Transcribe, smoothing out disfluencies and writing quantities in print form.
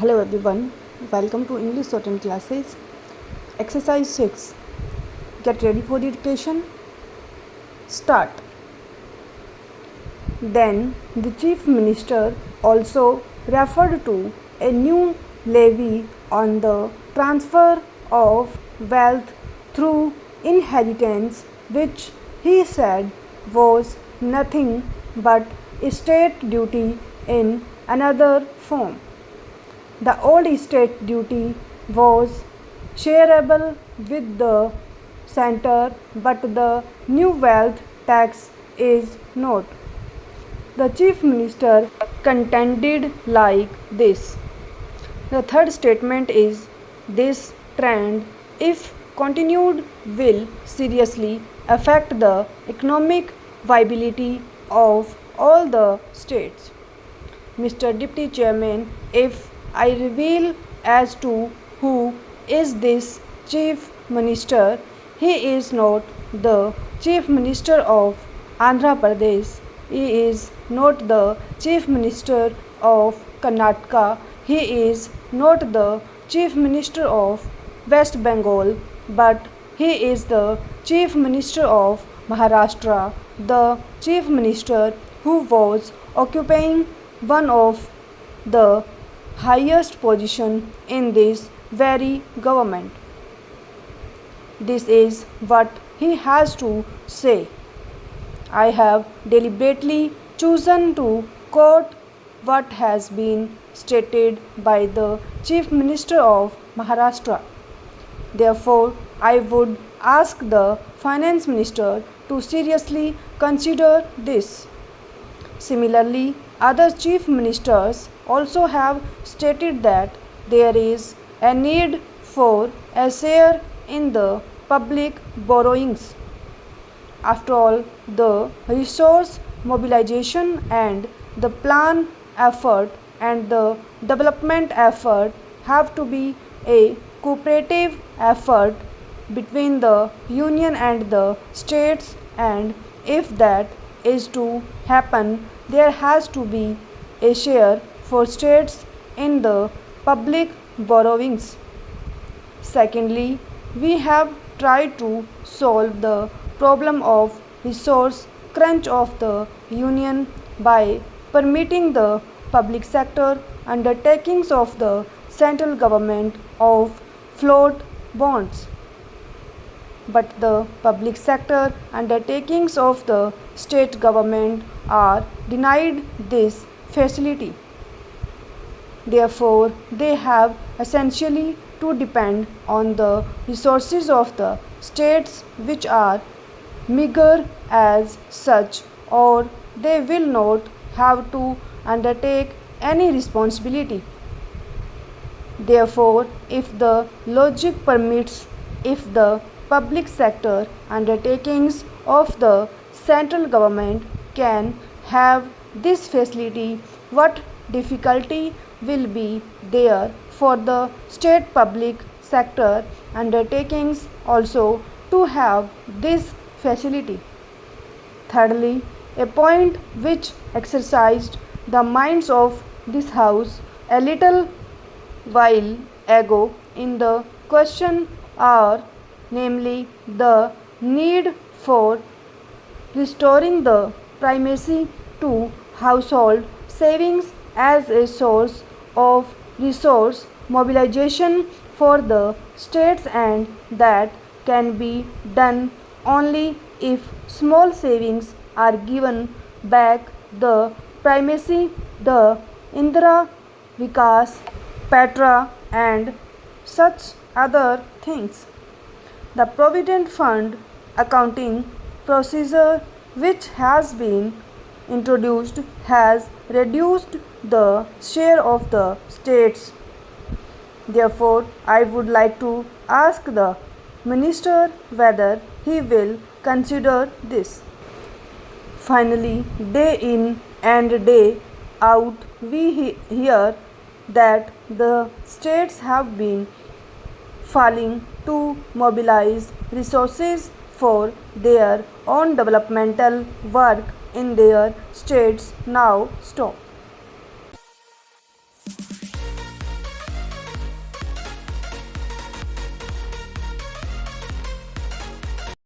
Hello everyone, welcome to English Certain Classes. Exercise 6. Get ready for the dictation. Start. Then the Chief Minister also referred to a new levy on the transfer of wealth through inheritance, which he said was nothing but state duty in another form. The old state duty was shareable with the center, but the new wealth tax is not. The Chief Minister contended like this. The third statement is this trend, if continued, will seriously affect the economic viability of all the states. Mr. Deputy Chairman, if I reveal as to who is this Chief Minister, he is not the Chief Minister of Andhra Pradesh, he is not the Chief Minister of Karnataka, he is not the Chief Minister of West Bengal, but he is the Chief Minister of Maharashtra, the Chief Minister who was occupying one of the highest position in this very government. This is what he has to say. I have deliberately chosen to quote what has been stated by the Chief Minister of Maharashtra. Therefore, I would ask the Finance Minister to seriously consider this. Similarly, other chief ministers also have stated that there is a need for a share in the public borrowings. After all, the resource mobilization and the plan effort and the development effort have to be a cooperative effort between the union and the states, and if that is to happen, there has to be a share for states in the public borrowings. Secondly, we have tried to solve the problem of resource crunch of the union by permitting the public sector undertakings of the central government of float bonds. But the public sector undertakings of the state government are denied this facility. Therefore, they have essentially to depend on the resources of the states, which are meager as such, or they will not have to undertake any responsibility. Therefore, if the logic permits, if the public sector undertakings of the central government can have this facility, what difficulty will be there for the state public sector undertakings also to have this facility? Thirdly, a point which exercised the minds of this House a little while ago in the question are namely the need for restoring the primacy to household savings as a source of resource mobilization for the states, and that can be done only if small savings are given back the primacy, the Indira Vikas Patra and such other things. The Provident Fund accounting procedure which has been introduced has reduced the share of the states. Therefore, I would like to ask the Minister whether he will consider this. Finally, day in and day out, we hear that the states have been failing to mobilize resources for their own developmental work in their states. Now stop.